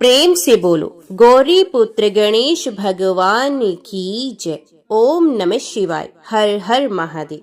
प्रेम से बोलो गौरी पुत्र गणेश भगवान की जय। ओम नमः शिवाय। हर हर महादेव।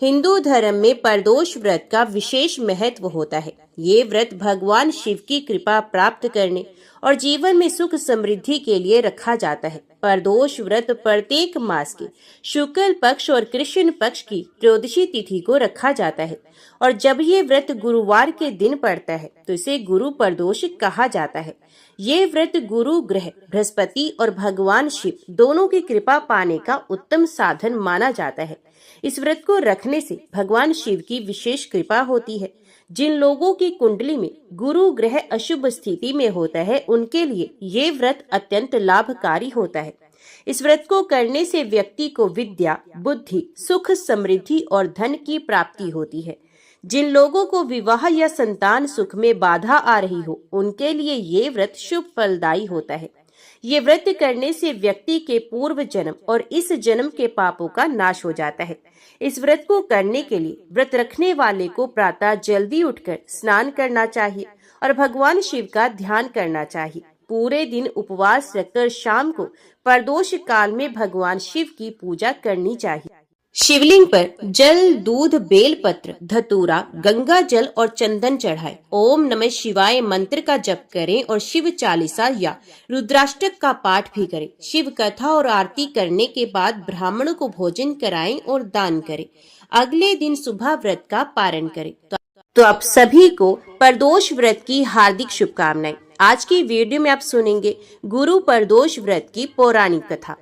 हिंदू धर्म में प्रदोष व्रत का विशेष महत्व होता है। ये व्रत भगवान शिव की कृपा प्राप्त करने और जीवन में सुख समृद्धि के लिए रखा जाता है। प्रदोष व्रत प्रत्येक मास के शुक्ल पक्ष और कृष्ण पक्ष की त्रयोदशी तिथि को रखा जाता है और जब ये व्रत गुरुवार के दिन पड़ता है तो इसे गुरु प्रदोष कहा जाता है। ये व्रत गुरु ग्रह बृहस्पति और भगवान शिव दोनों की कृपा पाने का उत्तम साधन माना जाता है। इस व्रत को रखने से भगवान शिव की विशेष कृपा होती है। जिन लोगों की कुंडली में गुरु ग्रह अशुभ स्थिति में होता है उनके लिए ये व्रत अत्यंत लाभकारी होता है। इस व्रत को करने से व्यक्ति को विद्या, बुद्धि, सुख, समृद्धि और धन की प्राप्ति होती है। जिन लोगों को विवाह या संतान सुख में बाधा आ रही हो उनके लिए ये व्रत शुभ फलदायी होता है। ये व्रत करने से व्यक्ति के पूर्व जन्म और इस जन्म के पापों का नाश हो जाता है। इस व्रत को करने के लिए व्रत रखने वाले को प्रातः जल्दी उठकर स्नान करना चाहिए और भगवान शिव का ध्यान करना चाहिए। पूरे दिन उपवास रखकर शाम को प्रदोष काल में भगवान शिव की पूजा करनी चाहिए। शिवलिंग पर जल, दूध, बेलपत्र, धतूरा, गंगा जल और चंदन चढ़ाएं। ओम नमः शिवाय मंत्र का जप करें और शिव चालीसा या रुद्राष्टक का पाठ भी करें। शिव कथा और आरती करने के बाद ब्राह्मण को भोजन कराएं और दान करें। अगले दिन सुबह व्रत का पारण करें। तो आप सभी को प्रदोष व्रत की हार्दिक शुभकामनाएं। आज की वीडियो में आप सुनेंगे गुरु प्रदोष व्रत की पौराणिक कथा।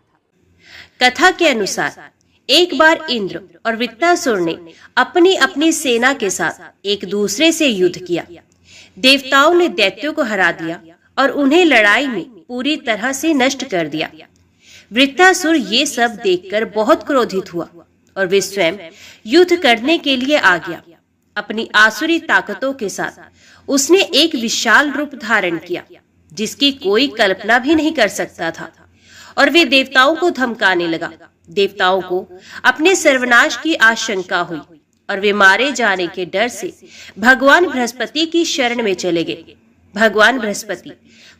कथा के अनुसार एक बार इंद्र और वृत्तासुर ने अपनी अपनी सेना के साथ एक दूसरे से युद्ध किया। देवताओं ने दैत्यों को हरा दिया और उन्हें लड़ाई में पूरी तरह से नष्ट कर दिया। वृत्तासुर ये सब देखकर बहुत क्रोधित हुआ और वे स्वयं युद्ध करने के लिए आ गया। अपनी आसुरी ताकतों के साथ उसने एक विशाल रूप धारण किया जिसकी कोई कल्पना भी नहीं कर सकता था और वे देवताओं को धमकाने लगा। देवताओं को अपने सर्वनाश की आशंका हुई और वे मारे जाने के डर से भगवान बृहस्पति की शरण में चले गए। भगवान बृहस्पति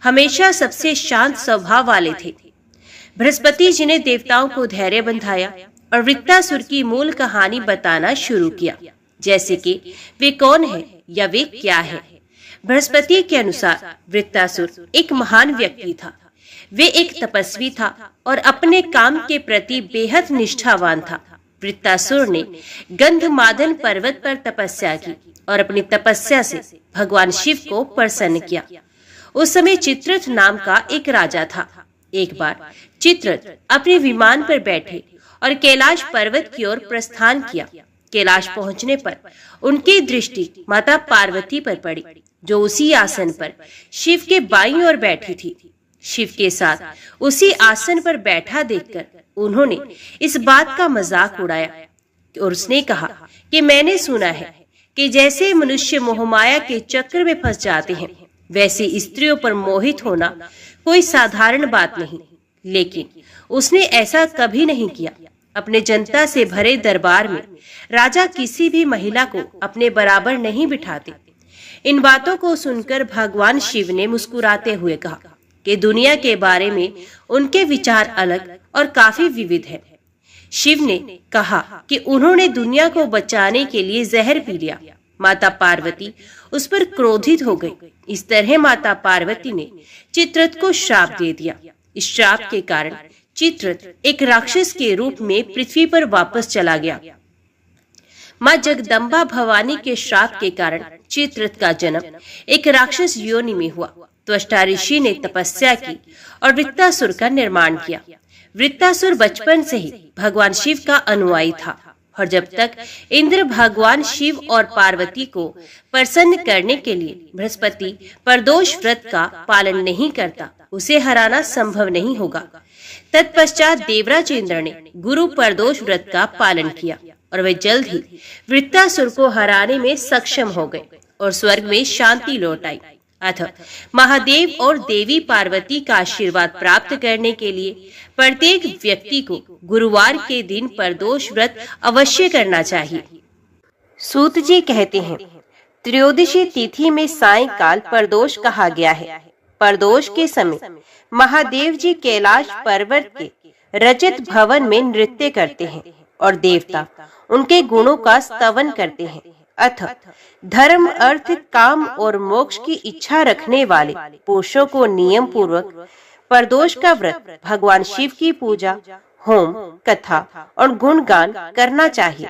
हमेशा सबसे शांत स्वभाव वाले थे। बृहस्पति जी ने देवताओं को धैर्य बंधाया और वृत्तासुर की मूल कहानी बताना शुरू किया, जैसे कि वे कौन है या वे क्या है। बृहस्पति के अनुसार वृत्तासुर एक महान व्यक्ति था। वे एक तपस्वी था और अपने काम के प्रति बेहद निष्ठावान था। वृत्तासुर ने गंधमादन पर्वत पर तपस्या की और अपनी तपस्या से भगवान शिव को प्रसन्न किया। उस समय चित्ररथ नाम का एक राजा था। एक बार चित्ररथ अपने विमान पर बैठे और कैलाश पर्वत की ओर प्रस्थान किया। कैलाश पहुंचने पर उनकी दृष्टि माता पार्वती पर पड़ी, जो उसी आसन पर शिव के बाईं ओर बैठी थी। शिव के साथ उसी आसन पर बैठा देखकर उन्होंने इस बात का मजाक उड़ाया और उसने कहा कि मैंने सुना है कि जैसे मनुष्य मोहमाया के चक्र में फंस जाते हैं, वैसे स्त्रियों पर मोहित होना कोई साधारण बात नहीं। लेकिन उसने ऐसा कभी नहीं किया। अपने जनता से भरे दरबार में राजा किसी भी महिला को अपने बराबर नहीं बिठाते। इन बातों को सुनकर भगवान शिव ने मुस्कुराते हुए कहा कि दुनिया के बारे में उनके विचार अलग और काफी विविध है। शिव ने कहा कि उन्होंने दुनिया को बचाने के लिए जहर पी लिया। माता पार्वती उस पर क्रोधित हो गई। इस तरह माता पार्वती ने चित्ररथ को श्राप दे दिया। इस श्राप के कारण चित्ररथ एक राक्षस के रूप में पृथ्वी पर वापस चला गया। माँ जगदम्बा भवानी के श्राप के कारण चित्ररथ का जन्म एक राक्षस योनि में हुआ। त्वष्टा ऋषि ने तपस्या की और वृत्तासुर का निर्माण किया। वृत्तासुर बचपन से ही भगवान शिव का अनुयायी था और जब तक इंद्र भगवान शिव और पार्वती को प्रसन्न करने के लिए बृहस्पति प्रदोष व्रत का पालन नहीं करता, उसे हराना संभव नहीं होगा। तत्पश्चात देवराज इंद्र ने गुरु प्रदोष व्रत का पालन किया और वे जल्द ही वृत्तासुर को हराने में सक्षम हो गए और स्वर्ग में शांति लौट आई। अतः महादेव और देवी पार्वती का आशीर्वाद प्राप्त करने के लिए प्रत्येक व्यक्ति को गुरुवार के दिन प्रदोष व्रत अवश्य करना चाहिए। सूत जी कहते हैं, त्रयोदशी तिथि में सायंकाल प्रदोष कहा गया है। प्रदोष के समय महादेव जी कैलाश पर्वत के रजत भवन में नृत्य करते हैं और देवता उनके गुणों का स्तवन करते हैं। अथ धर्म, अर्थ, काम और मोक्ष की इच्छा रखने वाले पुरुषों को नियम पूर्वक प्रदोष का व्रत, भगवान शिव की पूजा, होम, कथा और गुणगान करना चाहिए।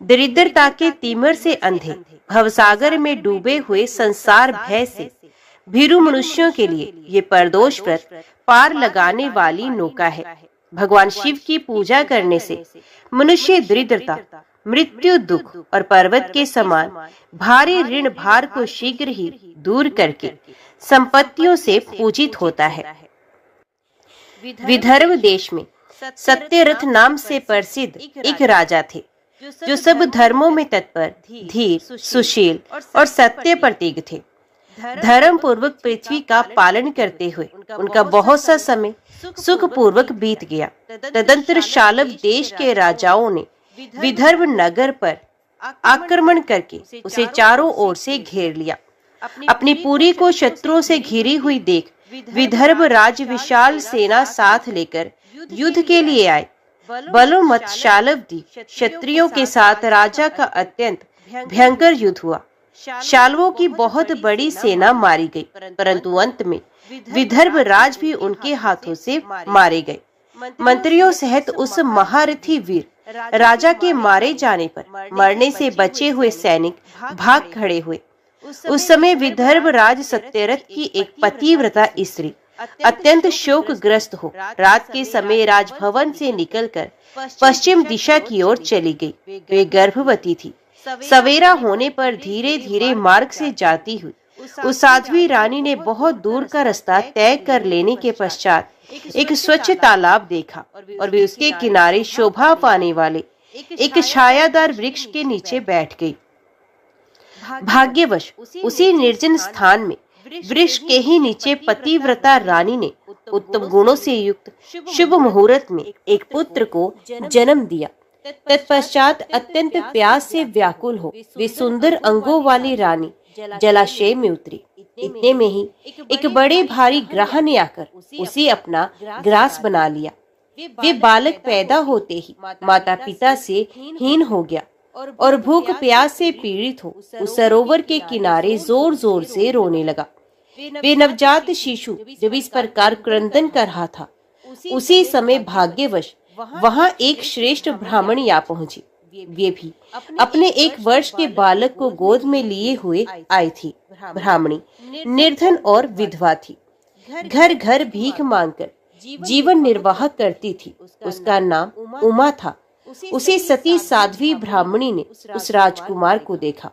दरिद्रता के तिमिर से अंधे, भवसागर में डूबे हुए संसार भय से भीरू मनुष्यों के लिए ये प्रदोष व्रत पार लगाने वाली नौका है। भगवान शिव की पूजा करने से मनुष्य दरिद्रता, मृत्यु, दुख और पर्वत के समान भारी ऋण भार को शीघ्र ही दूर करके संपत्तियों से पूजित होता है। विदर्भ देश में सत्यरथ नाम से प्रसिद्ध एक राजा थे, जो सब धर्मों में तत्पर, धीर, सुशील और सत्य प्रतीक थे। धर्म पूर्वक पृथ्वी का पालन करते हुए उनका बहुत सा समय सुख पूर्वक बीत गया। तदंतर शालव देश के राजाओं ने विदर्भ नगर पर आक्रमण करके उसे चारों ओर से घेर लिया। अपनी पूरी को शत्रुओं से घिरी हुई देख विदर्भ राज विशाल सेना साथ लेकर युद्ध के लिए आए। बलोमत शालवदी क्षत्रियों के साथ राजा का अत्यंत भयंकर युद्ध हुआ। शालवों की बहुत बड़ी सेना मारी गई, परंतु अंत में विदर्भ राज भी उनके हाथों से मारे गए। मंत्रियों सहित उस महारथी वीर राजा के मारे जाने पर मरने से बचे हुए सैनिक भाग खड़े हुए। उस समय विदर्भ राज सत्यरथ की एक पतिव्रता स्त्री अत्यंत शोकग्रस्त हो रात के समय राजभवन से निकलकर पश्चिम दिशा की ओर चली गई। वे गर्भवती थी। सवेरा होने पर धीरे धीरे मार्ग से जाती हुई उस साध्वी रानी ने बहुत दूर का रास्ता तय कर लेने के पश्चात एक स्वच्छ तालाब देखा और वे उसके किनारे शोभा पाने वाले एक छायादार वृक्ष के नीचे बैठ गई। भाग्यवश उसी निर्जन स्थान में वृक्ष के ही नीचे पतिव्रता रानी ने उत्तम गुणों से युक्त शुभ मुहूर्त में एक पुत्र को जन्म दिया। तत्पश्चात अत्यंत प्यास से व्याकुल हो वे सुंदर अंगों वाली रानी जलाशय में उतरी। इतने में ही एक बड़े भारी ग्रह ने आकर उसे अपना ग्रास बना लिया। वे बालक पैदा होते ही माता पिता से हीन हो गया और भूख प्यास से पीड़ित हो उस सरोवर के किनारे जोर जोर से रोने लगा। वे नवजात शिशु जब इस प्रकार क्रंदन कर रहा था, उसी समय भाग्यवश वहाँ एक श्रेष्ठ ब्राह्मण आ पहुंची। वे भी अपने 1 वर्ष के बालक को गोद में लिए हुए आई थी। ब्राह्मणी निर्धन और विधवा थी। घर घर भीख मांगकर जीवन निर्वाह करती थी। उसका नाम उमा था। उसी सती साध्वी ब्राह्मणी ने उस राजकुमार को देखा।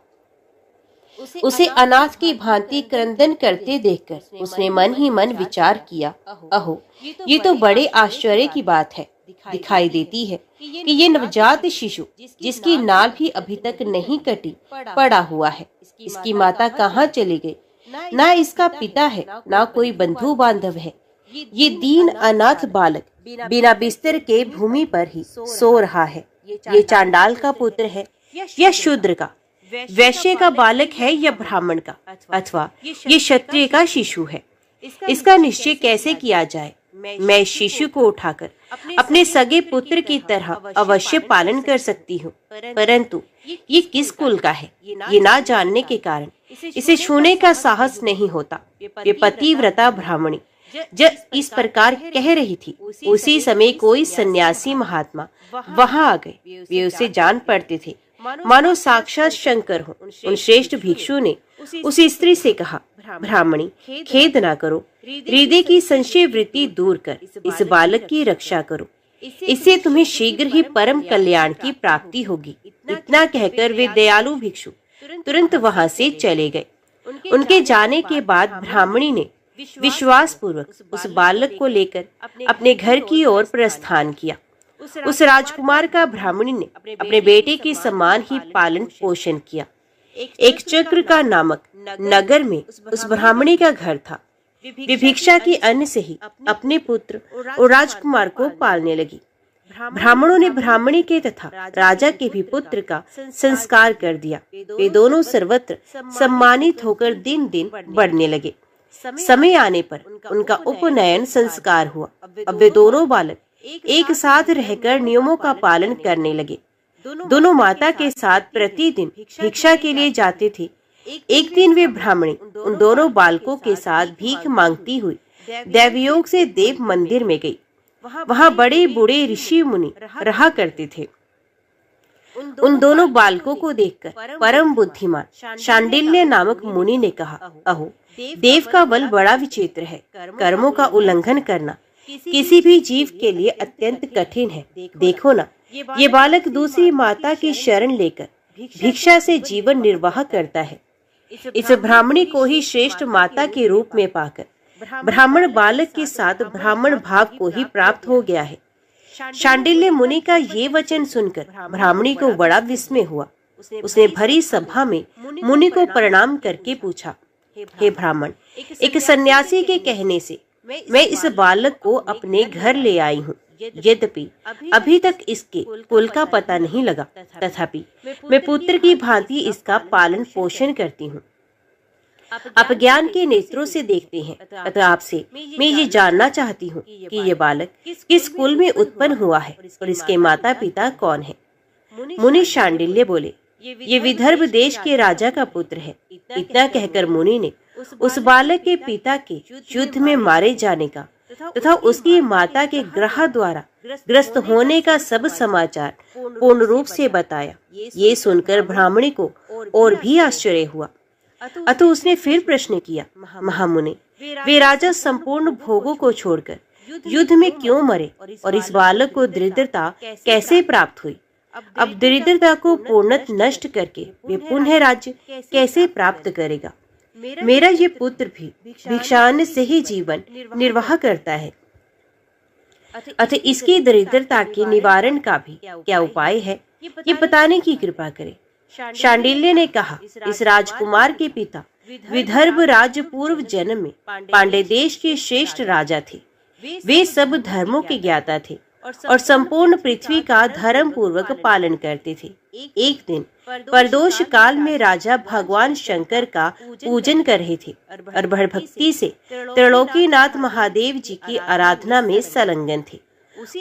उसे अनाथ की भांति क्रंदन करते देखकर उसने मन ही मन विचार किया, अहो ये तो बड़े आश्चर्य की बात है। दिखाई देती है कि ये नवजात शिशु जिसकी नाल भी अभी तक नहीं कटी पड़ा हुआ है। इसकी माता कहाँ चली गई? ना इसका पिता है, ना कोई बंधु बांधव है। ये दीन अनाथ बालक बिना बिस्तर के भूमि पर ही सो रहा है। ये चांडाल का पुत्र है या शूद्र का, वैश्य का बालक है या ब्राह्मण का, अथवा ये क्षत्रिय का शिशु है। इसका निश्चय कैसे किया जाए? मैं इस शिशु को उठाकर अपने सगे पुत्र की तरह अवश्य पालन कर सकती हूँ, परंतु ये किस कुल का है ये ना जानने के कारण इसे छूने का साहस नहीं होता। ये पतिव्रता ब्राह्मणी जब इस प्रकार कह रही थी, उसी समय कोई सन्यासी महात्मा वहाँ आ गए। वे उसे जान पड़ते थे, मानो साक्षात शंकर हो। उन श्रेष्ठ भिक्षु ने उस स्त्री से कहा, ब्राह्मणी खेद ना करो, हृदय की संशय वृत्ति दूर कर इस बालक की रक्षा करो। इससे तुम्हें शीघ्र ही परम कल्याण की प्राप्ति होगी। इतना कहकर वे दयालु भिक्षु तुरंत वहाँ से चले गए। उनके जाने के बाद ब्राह्मणी ने विश्वास पूर्वक उस बालक को लेकर अपने घर की ओर प्रस्थान किया। उस राजकुमार का ब्राह्मणी ने अपने बेटे के समान ही पालन पोषण किया। एक चक्र का नामक नगर में उस ब्राह्मणी का घर था। वे भिक्षा के अन्न से ही अपने पुत्र और राजकुमार को पालने लगी। ब्राह्मणों ने ब्राह्मणी के तथा राजा के भी पुत्र का संस्कार कर दिया। वे दोनों सर्वत्र सम्मानित होकर दिन दिन बढ़ने लगे। समय आने पर उनका उपनयन संस्कार हुआ। अब वे दोनों बालक एक साथ रहकर नियमों का पालन करने लगे। दोनों माता के साथ प्रतिदिन भिक्षा के लिए जाते थे। एक दिन वे ब्राह्मणी उन दोनों बालकों के साथ भीख मांगती हुई दैवयोग से देव मंदिर में गई। वहाँ बड़े बूढ़े ऋषि मुनि रहा करते थे। उन दोनों बालकों को देखकर परम बुद्धिमान शांडिल्य नामक मुनि ने कहा, अहो, देव का बल बड़ा विचित्र है। कर्मों का उल्लंघन करना किसी भी जीव के लिए अत्यंत कठिन है। देखो ना, ये बालक दूसरी माता की शरण लेकर भिक्षा से जीवन निर्वाह करता है। इस ब्राह्मणी को ही श्रेष्ठ माता के रूप में पाकर ब्राह्मण बालक के साथ ब्राह्मण भाव को ही प्राप्त हो गया है। शांडिल्य मुनि का ये वचन सुनकर ब्राह्मणी को बड़ा विस्मय हुआ। उसने भरी सभा में मुनि को प्रणाम करके पूछा, हे ब्राह्मण, एक सन्यासी के कहने से मैं इस बालक को अपने घर ले आई हूँ। यद्यपि अभी तक इसके कुल का पता नहीं लगा, तथापि मैं पुत्र की भांति इसका पालन पोषण करती हूँ। आप ज्ञान के नेत्रों से देखते हैं, अतः आपसे मैं ये जानना चाहती हूँ कि ये बालक किस कुल में उत्पन्न हुआ है और इसके माता पिता कौन है। मुनि शांडिल्य बोले, ये विदर्भ देश के राजा का पुत्र है। इतना कहकर मुनि ने उस बालक के पिता के युद्ध में मारे जाने का तथा उसकी माता के ग्रह द्वारा ग्रस्त होने का सब समाचार पूर्ण रूप से बताया। ये सुनकर ब्राह्मणी को और भी आश्चर्य हुआ। अतः उसने फिर प्रश्न किया, महामुनि, वे राजा संपूर्ण भोगों को छोड़कर युद्ध में क्यों मरे और इस बालक को दरिद्रता कैसे प्राप्त हुई? अब दरिद्रता को पूर्णतः नष्ट करके वे पुनः राज्य कैसे प्राप्त करेगा? मेरा ये पुत्र भी भिक्षान्न से ही जीवन निर्वाह करता है। अतः इसकी दरिद्रता के निवारण का भी क्या उपाय है, ये बताने की कृपा करें। शांडिल्य ने कहा, इस राजकुमार के पिता विदर्भ राज्य पूर्व जन्म में पांड्य देश के श्रेष्ठ राजा थे। वे सब धर्मों के ज्ञाता थे और संपूर्ण पृथ्वी का धर्म पूर्वक पालन करते थे। एक दिन प्रदोष काल में राजा भगवान शंकर का पूजन कर रहे थे और बड़ भक्ति से त्रिलोकीनाथ महादेव जी की आराधना में संलग्न थे।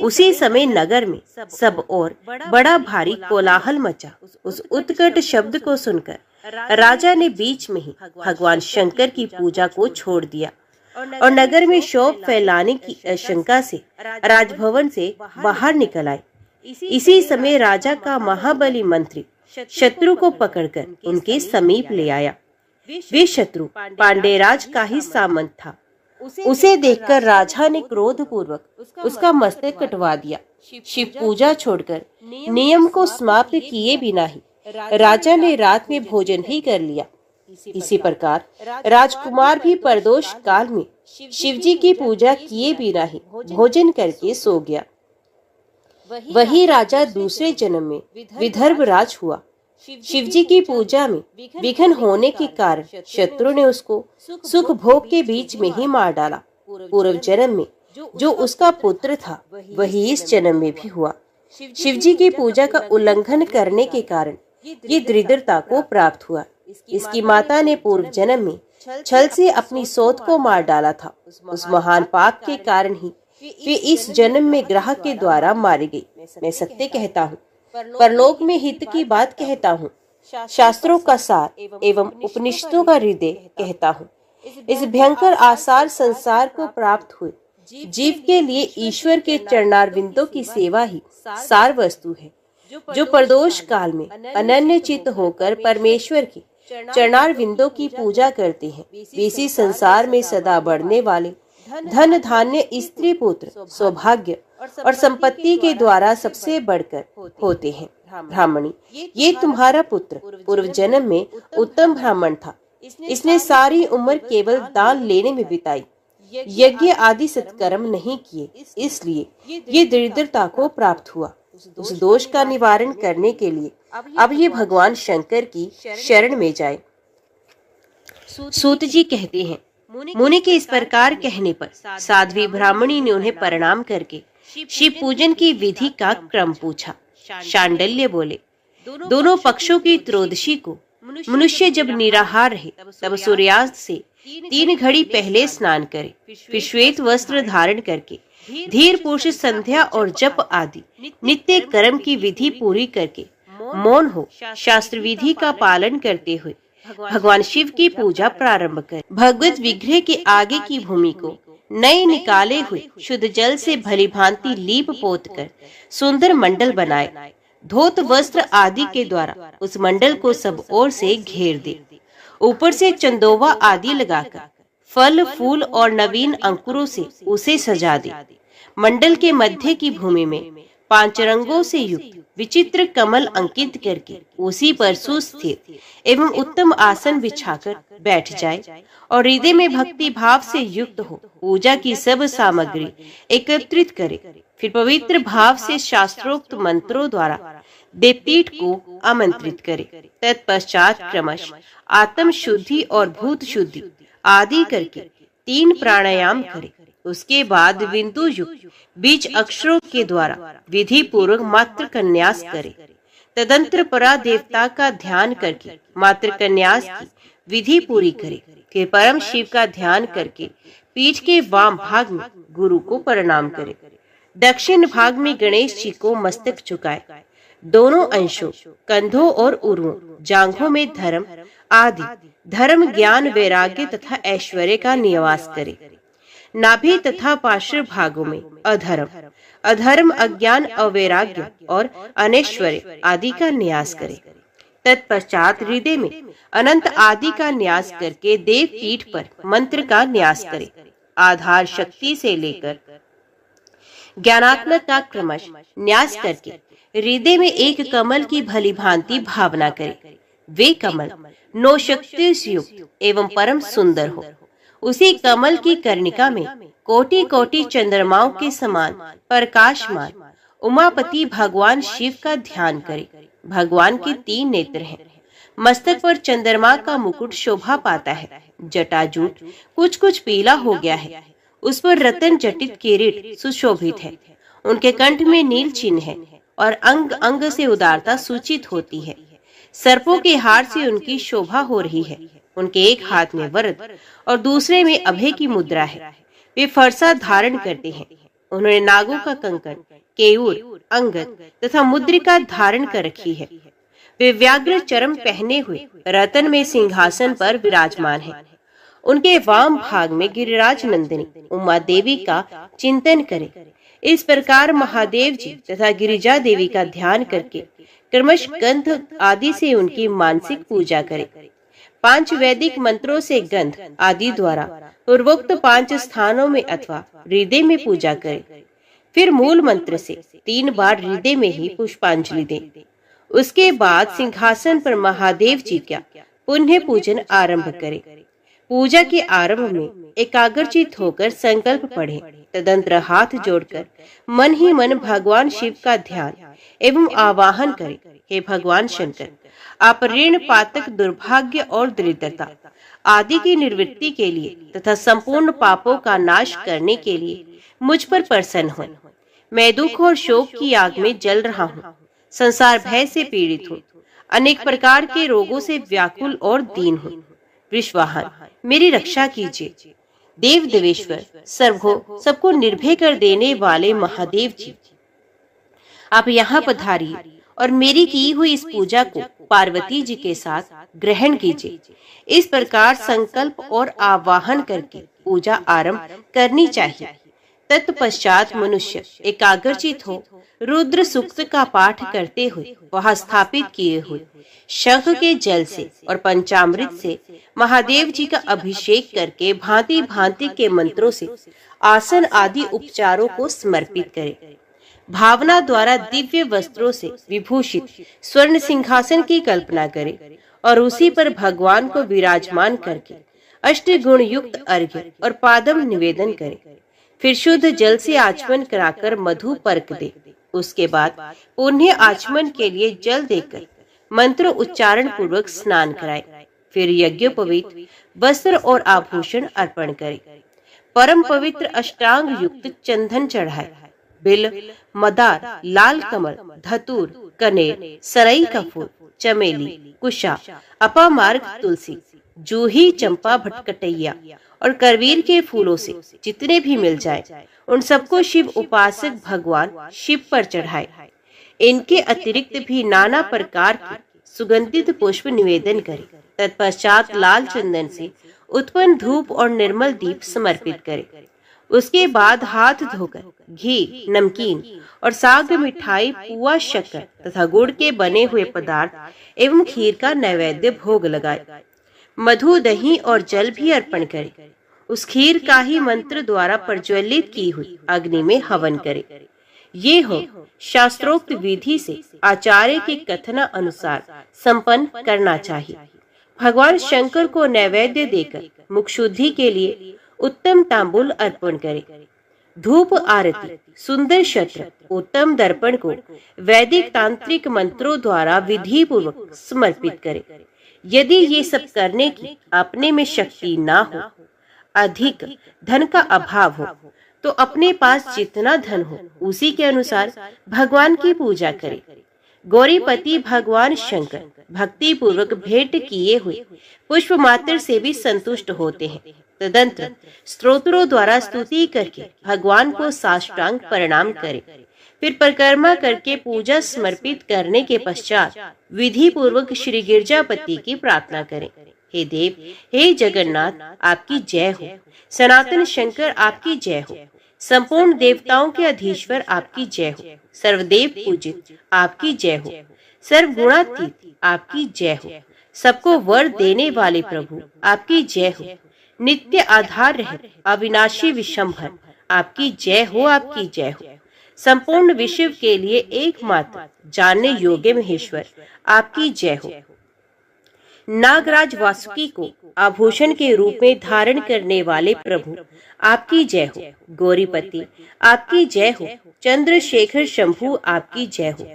उसी समय नगर में सब और बड़ा भारी कोलाहल मचा। उस उत्कट शब्द को सुनकर राजा ने बीच में ही भगवान शंकर की पूजा को छोड़ दिया और नगर में शोक फैलाने की आशंका से राजभवन से बाहर निकल आए। इसी समय राजा का महाबली मंत्री शत्रु को पकड़कर उनके समीप ले आया। वे शत्रु पांडेराज का ही सामंत था। उसे देखकर राजा ने क्रोध पूर्वक उसका मस्तक कटवा दिया। शिव पूजा छोड़कर नियम को समाप्त किए बिना ही राजा ने रात में भोजन ही कर लिया। इसी प्रकार राजकुमार भी प्रदोष काल में शिव जी की पूजा किए बिना ही भोजन करके सो गया। वही राजा दूसरे जन्म में विदर्भ राज हुआ। शिव जी की पूजा में विघ्न होने के कारण शत्रु ने उसको सुख भोग के बीच में ही मार डाला। पूर्व जन्म में जो उसका पुत्र था वही इस जन्म में भी हुआ। शिव जी की पूजा का उल्लंघन करने के कारण ये दरिद्रता को प्राप्त हुआ। इसकी माता ने पूर्व जन्म में छल से अपनी सौत को मार डाला था। उस महान पाप के कारण ही वे इस जन्म में ग्रह के द्वारा मारी गई। मैं सत्य कहता हूँ, परलोक में हित की बात कहता हूँ, शास्त्रों का सार एवं उपनिषदों का हृदय कहता हूँ। इस भयंकर आसार संसार को प्राप्त हुए जीव के लिए ईश्वर के चरणारविंदों की सेवा ही सार वस्तु है। जो प्रदोष काल में अनन्य चित्त होकर परमेश्वर के चरणारविंदों की पूजा करते हैं, वे इसी संसार में सदा बढ़ने वाले धन धान्य स्त्री पुत्र सौभाग्य और संपत्ति के द्वारा सबसे बढ़कर होते हैं। ब्राह्मणी, ये तुम्हारा पुत्र पूर्व जन्म में उत्तम ब्राह्मण था। इसने सारी उम्र केवल दान लेने में बिताई, यज्ञ आदि सत्कर्म नहीं किए, इसलिए ये दरिद्रता को प्राप्त हुआ। उस दोष का निवारण करने के लिए अब ये भगवान शंकर की शरण में जाए। सूत जी कहते हैं, मुनि के इस प्रकार कहने पर साध्वी ब्राह्मणी ने उन्हें प्रणाम करके शिव पूजन की विधि का क्रम पूछा। शांडिल्य बोले, दोनों पक्षों की त्रयोदशी को मनुष्य जब निराहार रहे तब सूर्यास्त से 3 घड़ी पहले स्नान करे, फिर श्वेत वस्त्र धारण करके धीर पुरुष संध्या और जप आदि नित्य कर्म की विधि पूरी करके मौन हो शास्त्र विधि का पालन करते हुए भगवान शिव की पूजा प्रारंभ करे। भगवत विग्रह के आगे की भूमि को नए निकाले हुए शुद्ध जल से भली भांति लीप पोत कर सुंदर मंडल बनाए। धोत वस्त्र आदि के द्वारा उस मंडल को सब ओर से घेर दे। ऊपर से चंदोवा आदि लगाकर फल फूल और नवीन अंकुरों से उसे सजा दे। मंडल के मध्य की भूमि में 5 रंगों से युक्त विचित्र कमल अंकित करके उसी पर सुस्थिर एवं उत्तम आसन बिछाकर बैठ जाए और हृदय में भक्ति भाव से युक्त हो पूजा की सब सामग्री एकत्रित करे। फिर पवित्र भाव से शास्त्रोक्त मंत्रों द्वारा देवपीठ को आमंत्रित करे। तत्पश्चात क्रमश आत्म शुद्धि और भूत शुद्धि आदि करके 3 प्राणायाम करे। उसके बाद बिंदु युक्त बीज अक्षरों के द्वारा विधि पूर्वक मात्र कन्यास करे। तदंतर परा देवता का ध्यान करके मात्र कन्यास की विधि पूरी करे। फिर परम शिव का ध्यान करके पीठ के वाम भाग में गुरु को प्रणाम करे। दक्षिण भाग में गणेश जी को मस्तक झुकाए। दोनों अंशों कंधों और उरुओं जांघों में धर्म आदि धर्म ज्ञान वैराग्य तथा ऐश्वर्य का निवास करे। नाभि तथा पार्श्व भागों में अधर्म अधर्म अज्ञान अवैराग्य और अनैश्वर्य आदि का न्यास करे। तत्पश्चात हृदय में अनंत आदि का न्यास करके देव पीठ पर मंत्र का न्यास करे। आधार शक्ति से लेकर ज्ञानात्मक का क्रमश न्यास करके हृदय में एक कमल की भली भांति भावना करे। वे कमल 9 शक्ति से युक्त एवं परम सुंदर हो। उसी कमल की कर्णिका में कोटि कोटि चंद्रमाओं के समान प्रकाशमान उमापति भगवान शिव का ध्यान करे। भगवान के 3 नेत्र हैं। मस्तक पर चंद्रमा का मुकुट शोभा पाता है। जटाजूट कुछ कुछ पीला हो गया है। उस पर रतन जटित किरीट सुशोभित है। उनके कंठ में नील चिन्ह है और अंग अंग से उदारता सूचित होती है। सर्पों के हार से उनकी शोभा हो रही है। उनके एक हाथ में वरद और दूसरे में अभय की मुद्रा है। वे फरसा धारण करते हैं। उन्होंने नागों का कंकण, केयूर, अंगद तथा मुद्रिका धारण कर रखी है। वे व्याघ्र चरम पहने हुए रतन में सिंहासन पर विराजमान है। उनके वाम भाग में गिरिराज नंदिनी उमा देवी का चिंतन करें। इस प्रकार महादेव जी तथा गिरिजा देवी का ध्यान करके क्रमश गंध आदि से उनकी मानसिक पूजा करें। 5 वैदिक मंत्रों से गंध आदि द्वारा पूर्वोक्त 5 स्थानों में अथवा हृदय में पूजा करें। फिर मूल मंत्र से 3 बार हृदय में ही पुष्पांजलि दें। उसके बाद सिंहासन पर महादेव जी का पुण्य पूजन आरंभ करें। पूजा के आरंभ में एकाग्रचित होकर संकल्प पढ़ें। तदंतर हाथ जोड़कर मन ही मन भगवान शिव का ध्यान एवं आवाहन करें। हे भगवान शंकर, आप ऋण पातक दुर्भाग्य और दरिद्रता आदि की निवृत्ति के लिए तथा संपूर्ण पापों का नाश करने के लिए मुझ पर प्रसन्न हो। मैं दुख और शोक की आग में जल रहा हूँ। संसार भय से पीड़ित हूँ। अनेक प्रकार के रोगों से व्याकुल और दीन हूँ। विश्वाहन, मेरी रक्षा कीजिए। देव देवेश्वर, सर्वो सबको निर्भय कर देने वाले महादेव जी, आप यहाँ पधारिए और मेरी की हुई इस पूजा को पार्वती जी के साथ ग्रहण कीजिए। इस प्रकार संकल्प और आवाहन करके पूजा आरंभ करनी चाहिए। तत्पश्चात मनुष्य एकाग्रचित हो रुद्र सूक्त का पाठ करते हुए वहां स्थापित किए हुए शंख के जल से और पंचामृत से महादेव जी का अभिषेक करके भांति भांति के मंत्रों से आसन आदि उपचारों को समर्पित करे। भावना द्वारा दिव्य वस्त्रों से विभूषित स्वर्ण सिंहासन की कल्पना करे और उसी पर भगवान को विराजमान करके अष्टगुण युक्त अर्घ्य और पादम निवेदन करे। फिर शुद्ध जल से आचमन कराकर मधु पर्क दे। उसके बाद पुण्य आचमन के लिए जल देकर मंत्र उच्चारण पूर्वक स्नान कराए। फिर यज्ञोपवीत वस्त्र और आभूषण अर्पण करे। परम पवित्र अष्टांग युक्त चंदन चढ़ाए। बिल, मदार, लाल कमल, धतूर, कनेर, सरई का फूल, चमेली, कुशा, अपामार्ग तुलसी, जूही, चंपा, भटकटैया और करवीर के फूलों से जितने भी मिल जाए, उन सबको शिव उपासक भगवान शिव पर चढ़ाए। इनके अतिरिक्त भी नाना प्रकार के सुगंधित पुष्प निवेदन करे। तत्पश्चात लाल चंदन से उत्पन्न धूप और निर्मल दीप समर्पित करे। उसके बाद हाथ धोकर घी, नमकीन और साग, मिठाई, पुआ, शक्कर तथा गुड़ के बने हुए पदार्थ एवं खीर का नैवेद्य भोग लगाए। मधु, दही और जल भी अर्पण करे। उस खीर का ही मंत्र द्वारा प्रज्वलित की हुई अग्नि में हवन करे। ये हो शास्त्रोक्त विधि से आचार्य के कथना अनुसार संपन्न करना चाहिए। भगवान शंकर को नैवेद्य देकर मुख शुद्धि के लिए उत्तम तांबूल अर्पण करे। धूप आरती, सुंदर शस्त्र, उत्तम दर्पण को वैदिक तांत्रिक मंत्रों द्वारा विधि पूर्वक समर्पित करे। यदि ये सब करने की अपने में शक्ति ना हो, अधिक धन का अभाव हो, तो अपने पास जितना धन हो उसी के अनुसार भगवान की पूजा करे। गौरीपति भगवान शंकर भक्ति पूर्वक भेंट किए हुए पुष्प मात्र से भी संतुष्ट होते हैं। तदंतर स्तोत्रों द्वारा स्तुति करके भगवान को साष्टांग प्रणाम करे। फिर परिक्रमा करके पूजा समर्पित करने के पश्चात विधि पूर्वक श्री गिरजापति की प्रार्थना करें। हे देव, हे जगन्नाथ, आपकी जय हो। सनातन शंकर आपकी जय हो। संपूर्ण देवताओं के अधीश्वर आपकी जय हो। सर्वदेव पूजित आपकी जय हो। सर्वगुणातीत आपकी जय हो। सबको वर देने वाले प्रभु आपकी जय हो। नित्य आधार रहित अविनाशी विशंभर आपकी जय हो, आपकी जय हो। संपूर्ण विश्व के लिए एकमात्र जानने योग्य महेश्वर आपकी जय हो। नागराज वासुकी को आभूषण के रूप में धारण करने वाले प्रभु आपकी जय हो। गौरीपति आपकी जय हो। चंद्रशेखर शंभु आपकी जय हो।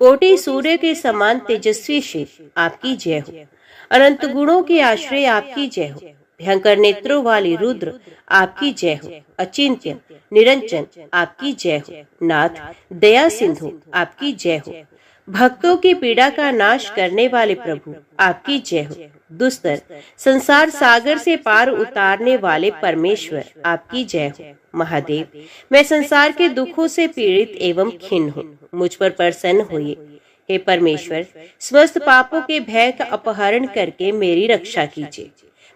कोटि सूर्य के समान तेजस्वी शिव आपकी जय हो। अनंत गुणों के आश्रय आपकी जय हो। भयंकर नेत्रों वाली रुद्र आपकी जय हो। अचिंत्य निरंजन आपकी जय हो। नाथ दया सिंधु आपकी जय हो। भक्तों की पीड़ा का नाश करने वाले प्रभु आपकी जय हो। दुस्तर संसार सागर से पार उतारने वाले परमेश्वर आपकी जय हो। महादेव, मैं संसार के दुखों से पीड़ित एवं खिन्न हूँ, मुझ पर प्रसन्न होइए। हे परमेश्वर, समस्त पापों के भय का अपहरण करके मेरी रक्षा कीजिए।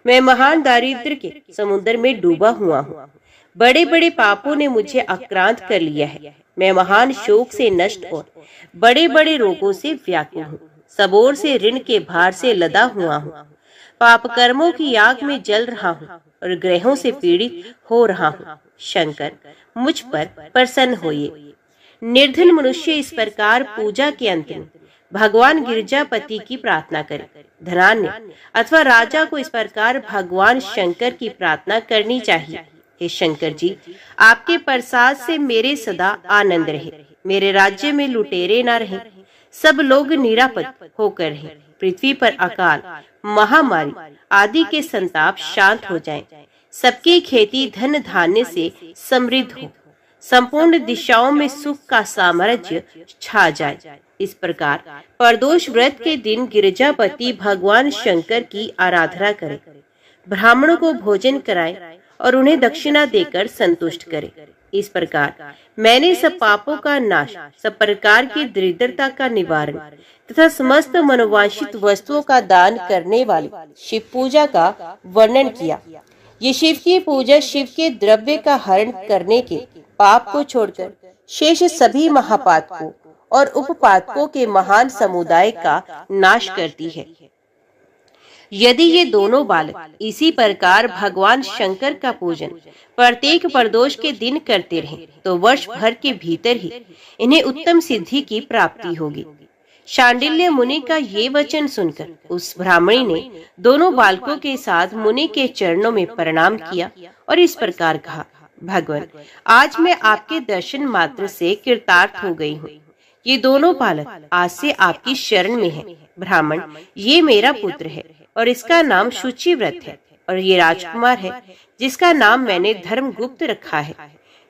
मैं महान दारिद्र्य के समुद्र में डूबा हुआ हूँ। बड़े बड़े पापों ने मुझे आक्रांत कर लिया है। मैं महान शोक से नष्ट और बड़े बड़े रोगों से व्याकुल हूँ। सब ओर से ऋण के भार से लदा हुआ हूँ। पाप कर्मों की आग में जल रहा हूँ और ग्रहों से पीड़ित हो रहा हूँ। शंकर, मुझ पर प्रसन्न होइए। निर्धन मनुष्य इस प्रकार पूजा के अंत में भगवान गिरजापति की प्रार्थना करे। धनान्य अथवा राजा को इस प्रकार भगवान शंकर की प्रार्थना करनी चाहिए। हे शंकर जी, आपके प्रसाद से मेरे सदा आनंद रहे। मेरे राज्य में लुटेरे न रहे। सब लोग निरापद होकर रहे। पृथ्वी पर अकाल, महामारी आदि के संताप शांत हो जाएं। सबकी खेती धन धान्य से समृद्ध हो। संपूर्ण दिशाओं में सुख का साम्राज्य छा जाए। इस प्रकार प्रदोष व्रत के दिन गिरजापति भगवान शंकर की आराधना करें। ब्राह्मणों को भोजन कराएं और उन्हें दक्षिणा देकर संतुष्ट करें। इस प्रकार मैंने सब पापों का नाश, सब प्रकार की दरिद्रता का निवारण तथा समस्त मनोवांछित वस्तुओं का दान करने वाली शिव पूजा का वर्णन किया। ये शिव की पूजा शिव के द्रव्य का हरण करने के पाप को छोड़कर शेष सभी महापातकों और उपपातकों के महान समुदाय का नाश करती है। यदि ये दोनों बालक इसी प्रकार भगवान शंकर का पूजन प्रत्येक प्रदोष के दिन करते रहें, तो वर्ष भर के भीतर ही इन्हें उत्तम सिद्धि की प्राप्ति होगी। शांडिल्य मुनि का ये वचन सुनकर उस ब्राह्मणी ने दोनों बालकों के साथ मुनि के चरणों में प्रणाम किया और इस प्रकार कहा, भगवान, आज मैं आपके दर्शन मात्र से कृतार्थ हो गई हूँ। ये दोनों बालक आज से आपकी शरण में हैं। ब्राह्मण, ये मेरा पुत्र है और इसका नाम शुचिव्रत है, और ये राजकुमार है जिसका नाम मैंने धर्मगुप्त रखा है।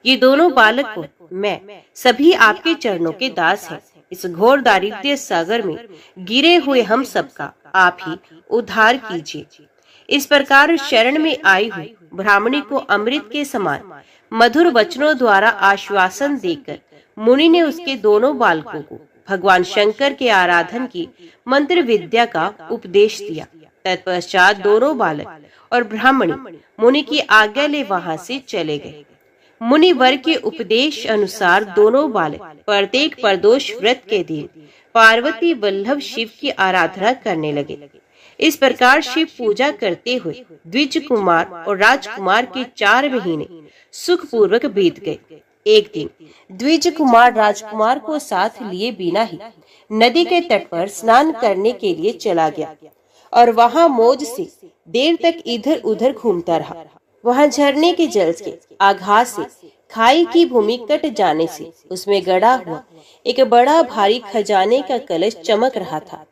ये दोनों बालक को मैं सभी आपके चरणों के दास हैं। इस घोर दारिद्र्य सागर में गिरे हुए हम सबका आप ही उद्धार कीजिए। इस प्रकार शरण में आई हुई ब्राह्मणी को अमृत के समान मधुर वचनों द्वारा आश्वासन देकर मुनि ने उसके दोनों बालकों को भगवान शंकर के आराधन की मंत्र विद्या का उपदेश दिया। तत्पश्चात दोनों बालक और ब्राह्मणी मुनि की आज्ञा ले वहां से चले गए। मुनि वर के उपदेश अनुसार दोनों बालक प्रत्येक प्रदोष व्रत के दिन पार्वती वल्लभ शिव की आराधना करने लगे। इस प्रकार शिव पूजा करते हुए द्विज कुमार और राजकुमार के 4 महीने सुखपूर्वक बीत गए। एक दिन द्विज कुमार राजकुमार को साथ लिए बिना ही नदी के तट पर स्नान करने के लिए चला गया और वहां मौज से देर तक इधर उधर घूमता रहा। वहां झरने के जल के आघात से खाई की भूमि कट जाने से उसमें गड़ा हुआ एक बड़ा भारी खजाने का कलश चमक रहा था,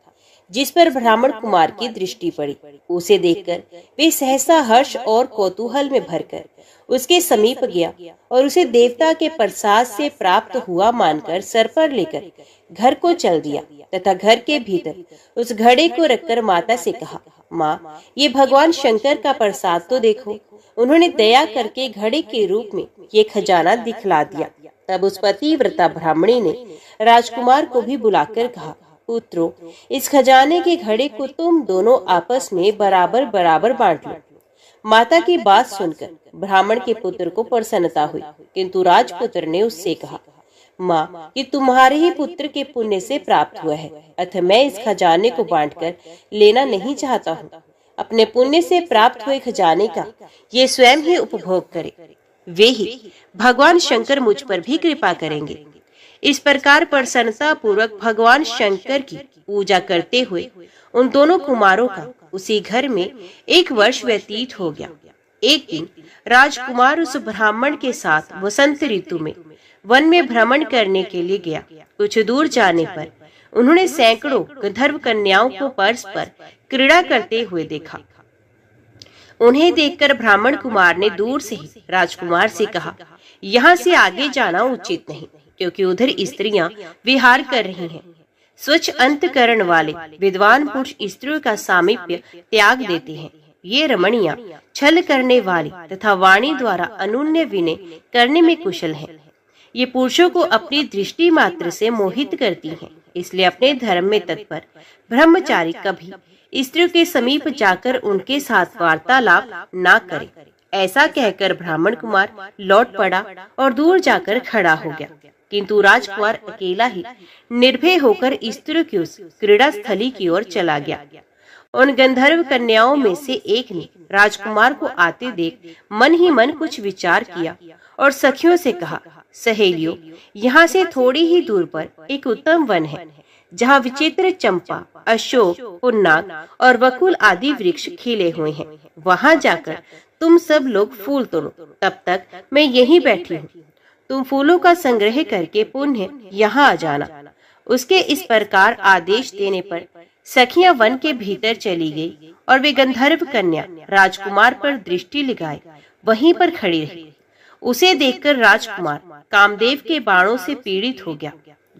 जिस पर ब्राह्मण कुमार की दृष्टि पड़ी। उसे देखकर वे सहसा हर्ष और कौतूहल में भरकर उसके समीप गया और उसे देवता के प्रसाद से प्राप्त हुआ मानकर सर पर लेकर घर को चल दिया तथा घर के भीतर उस घड़े को रखकर माता से कहा, माँ, ये भगवान शंकर का प्रसाद तो देखो। उन्होंने दया करके घड़े के रूप में ये खजाना दिखला दिया। तब उस पतिव्रता ब्राह्मणी ने राजकुमार को भी बुलाकर कहा, पुत्रो, इस खजाने के घड़े को तुम दोनों आपस में बराबर बराबर बांट लो। माता की बात सुनकर ब्राह्मण के पुत्र को प्रसन्नता हुई, किंतु राजपुत्र ने उससे कहा, माँ, ये तुम्हारे ही पुत्र के पुण्य से प्राप्त हुआ है, अतः मैं इस खजाने को बांटकर लेना नहीं चाहता हूँ। अपने पुण्य से प्राप्त हुए खजाने का ये स्वयं ही उपभोग करे, वे ही भगवान शंकर मुझ पर भी कृपा करेंगे। इस प्रकार प्रसन्नता पूर्वक भगवान शंकर की पूजा करते हुए उन दोनों कुमारों का उसी घर में 1 वर्ष व्यतीत हो गया। एक दिन राजकुमार उस ब्राह्मण के साथ वसंत ऋतु में वन में भ्रमण करने के लिए गया। कुछ दूर जाने पर उन्होंने सैकड़ों गंधर्व कन्याओं को परस्पर क्रीड़ा करते हुए देखा। उन्हें देखकर ब्राह्मण कुमार ने दूर से ही राजकुमार से कहा, यहाँ से आगे जाना उचित नहीं, क्योंकि उधर स्त्रियां विहार कर रही हैं। स्वच्छ अंतकरण वाले विद्वान पुरुष स्त्रियों का सामीप्य त्याग देते हैं। ये रमणियां छल करने वाली तथा वाणी द्वारा अनुन्य विनय करने में कुशल हैं। ये पुरुषों को अपनी दृष्टि मात्र से मोहित करती हैं। इसलिए अपने धर्म में तत्पर ब्रह्मचारी कभी स्त्रियों के समीप जाकर उनके साथ वार्तालाप ना करे। ऐसा कहकर ब्राह्मण कुमार लौट पड़ा और दूर जाकर खड़ा हो गया, किंतु राजकुमार अकेला ही निर्भय होकर स्त्रियों की उस क्रीड़ा स्थली की ओर चला गया। उन गंधर्व कन्याओं में से एक ने राजकुमार को आते देख मन ही मन कुछ विचार किया और सखियों से कहा, सहेलियों, यहाँ से थोड़ी ही दूर पर एक उत्तम वन है, जहाँ विचित्र चंपा, अशोक, पुन्नाग और वकुल आदि वृक्ष खिले हुए हैं। वहाँ जाकर तुम सब लोग फूल तोड़ो, तब तक मैं यहीं बैठी हूँ। तुम फूलों का संग्रह करके पुनः यहाँ आ जाना। उसके इस प्रकार आदेश देने पर सखियां वन के भीतर चली गई और वे गंधर्व कन्या राजकुमार पर दृष्टि लगाए वहीं पर खड़ी रही। उसे देखकर राजकुमार कामदेव के बाणों से पीड़ित हो गया।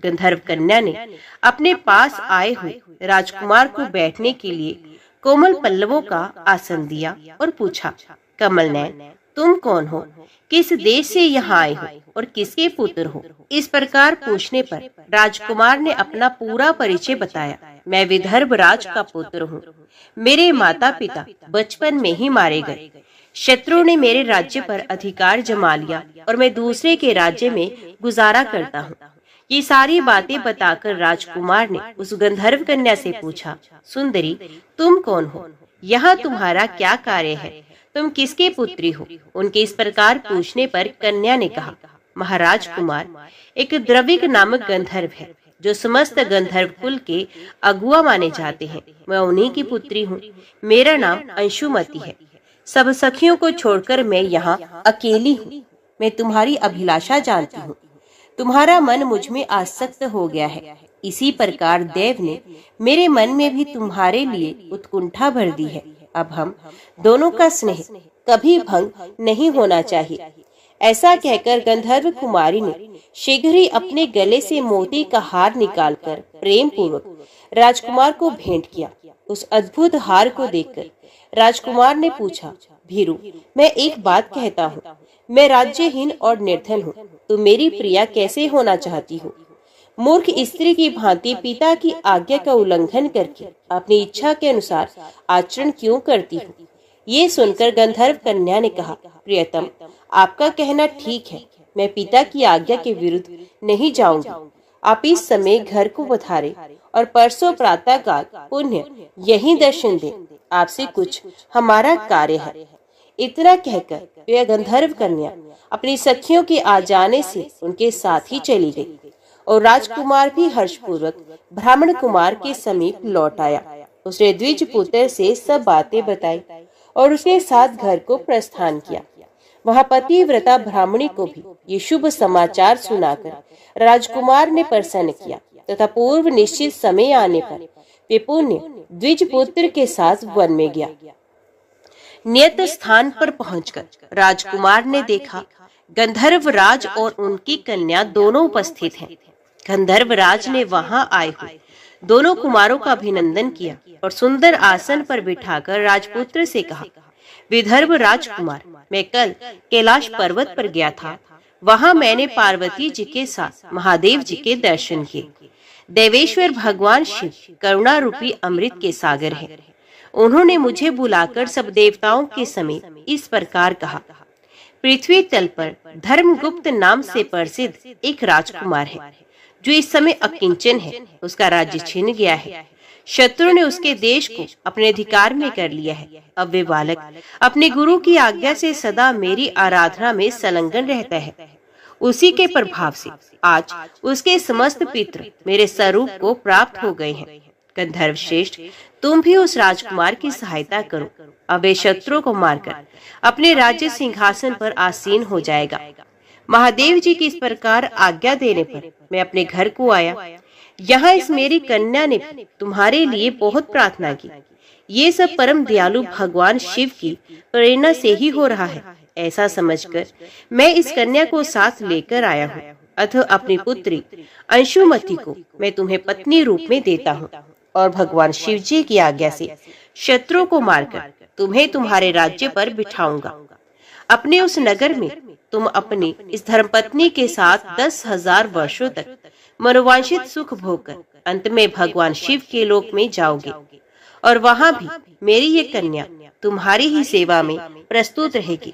गंधर्व कन्या ने अपने पास आए हुए राजकुमार को बैठने के लिए कोमल पल्लवों का आसन दिया और पूछा, कमल नयन, तुम कौन हो? किस देश से यहाँ आए हो और किसके पुत्र हो? इस प्रकार पूछने पर राजकुमार ने अपना पूरा परिचय बताया। मैं विदर्भ राज का पुत्र हूँ। मेरे माता पिता बचपन में ही मारे गए। शत्रु ने मेरे राज्य पर अधिकार जमा लिया और मैं दूसरे के राज्य में गुजारा करता हूँ। ये सारी बातें बताकर राजकुमार ने उस गंधर्व कन्या से पूछा, सुंदरी, तुम कौन हो? यहाँ तुम्हारा क्या कार्य है? तुम किसके पुत्री हो? उनके इस प्रकार पूछने पर कन्या ने कहा, महाराज कुमार, एक द्रविक नामक गंधर्व है जो समस्त गंधर्व कुल के अगुआ माने जाते हैं। मैं उन्हीं की पुत्री हूँ। मेरा नाम अंशुमती है। सब सखियों को छोड़कर मैं यहाँ अकेली हूँ। मैं तुम्हारी अभिलाषा जानती हूँ। तुम्हारा मन मुझ में आसक्त हो गया है। इसी प्रकार देव ने मेरे मन में भी तुम्हारे लिए उत्कंठा भर दी है। अब हम दोनों का स्नेह कभी भंग नहीं होना चाहिए। ऐसा कहकर गंधर्व कुमारी ने शीघ्र ही अपने गले से मोती का हार निकालकर प्रेम पूर्वक राजकुमार को भेंट किया। उस अद्भुत हार को देखकर राजकुमार ने पूछा, भीरू, मैं एक बात कहता हूँ, मैं राज्यहीन और निर्धन हूँ, तो मेरी प्रिया कैसे होना चाहती हो? मूर्ख स्त्री की भांति पिता की आज्ञा का उल्लंघन करके अपनी इच्छा के अनुसार आचरण क्यों करती हो? ये सुनकर गंधर्व कन्या ने कहा, प्रियतम, आपका कहना ठीक है, मैं पिता की आज्ञा के विरुद्ध नहीं जाऊंगी। आप इस समय घर को पधारे और परसों प्रातः काल पुण्य यही दर्शन दें। आपसे कुछ हमारा कार्य है। इतना कहकर वह गंधर्व कन्या अपनी सखियों के आ जाने से उनके साथ ही चली गई और राजकुमार भी हर्षपूर्वक ब्राह्मण कुमार के समीप लौट आया। उसने द्विज पुत्र से सब बातें बताई और उसके साथ घर को प्रस्थान किया। वहाँ पतिव्रता ब्राह्मणी को भी ये शुभ समाचार सुनाकर राजकुमार ने प्रसन्न किया तथा पूर्व निश्चित समय आने पर वे पुण्य द्विज पुत्र के साथ वन में गया। नियत स्थान पर पहुंचकर राजकुमार ने देखा गंधर्व राज और उनकी कन्या दोनों उपस्थित हैं। गंधर्व राज ने वहां आए हुए दोनों कुमारों का अभिनंदन किया और सुंदर आसन पर बिठाकर राजपुत्र से कहा, विदर्भ राजकुमार, मैं कल कैलाश पर्वत पर गया था। वहां मैंने पार्वती जी के साथ महादेव जी के दर्शन किए। देवेश्वर भगवान शिव करुणा रूपी अमृत के सागर हैं। उन्होंने मुझे बुलाकर सब देवताओं के समेत इस प्रकार कहा, पृथ्वी तल पर धर्मगुप्त नाम से प्रसिद्ध एक राजकुमार है जो इस समय अकिंचन है। उसका राज्य छिन गया है। शत्रु ने उसके देश को अपने अधिकार में कर लिया है। अब वे बालक अपने गुरु की आज्ञा से सदा मेरी आराधना में संलग्न रहता है। उसी के प्रभाव से आज उसके समस्त पितृ मेरे स्वरूप को प्राप्त हो गए हैं। गंधर्व श्रेष्ठ, तुम भी उस राजकुमार की सहायता करो। अब वे शत्रु को मारकर अपने राज्य सिंहासन पर आसीन हो जाएगा। महादेव जी की इस प्रकार आज्ञा देने पर मैं अपने घर को आया। यहाँ इस मेरी कन्या ने तुम्हारे लिए बहुत प्रार्थना की। ये सब परम दयालु भगवान शिव की प्रेरणा से ही हो रहा है, ऐसा समझकर मैं इस कन्या को साथ लेकर आया हूँ। अतः अपनी पुत्री अंशुमति को मैं तुम्हें पत्नी रूप में देता हूँ और भगवान शिव जी की आज्ञा से शत्रु को मारकर तुम्हें तुम्हारे राज्य पर बिठाऊंगा। अपने उस नगर में तुम अपनी इस धर्मपत्नी के साथ 10,000 वर्षों तक मनोवांछित सुख भोगकर अंत में भगवान शिव के लोक में जाओगे और वहां भी मेरी ये कन्या तुम्हारी ही सेवा में प्रस्तुत रहेगी।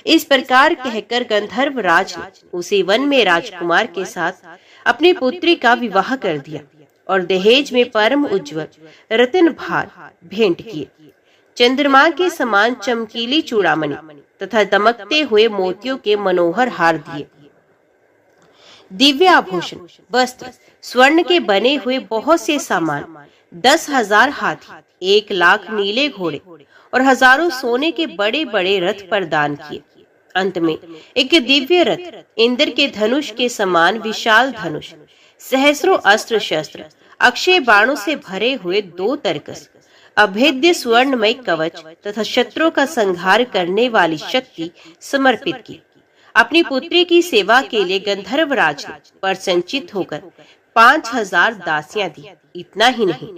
इस प्रकार कहकर गंधर्व राज ने उसी वन में राजकुमार के साथ अपनी पुत्री का विवाह कर दिया और दहेज में परम उज्जवल रत्न भार भेंट किए। चंद्रमा के समान चमकीली चूड़ामणि तथा दमकते हुए मोतियों के मनोहर हार दिए। दिव्य आभूषण, वस्त्र, स्वर्ण के बने हुए बहुत से सामान, 10,000 हाथी, 1,00,000 नीले घोड़े और हजारों सोने के बड़े बड़े रथ प्रदान किए। अंत में एक दिव्य रथ, इंद्र के धनुष के समान विशाल धनुष, सहस्रों अस्त्र शस्त्र, अक्षय बाणों से भरे हुए 2 तरकस, अभेद्य स्वर्णमय कवच तथा शत्रु का संहार करने वाली शक्ति समर्पित की। अपनी पुत्री की सेवा के लिए गंधर्व राज ने प्रसन्नचित्त होकर 5,000 दासियां दी। इतना ही नहीं,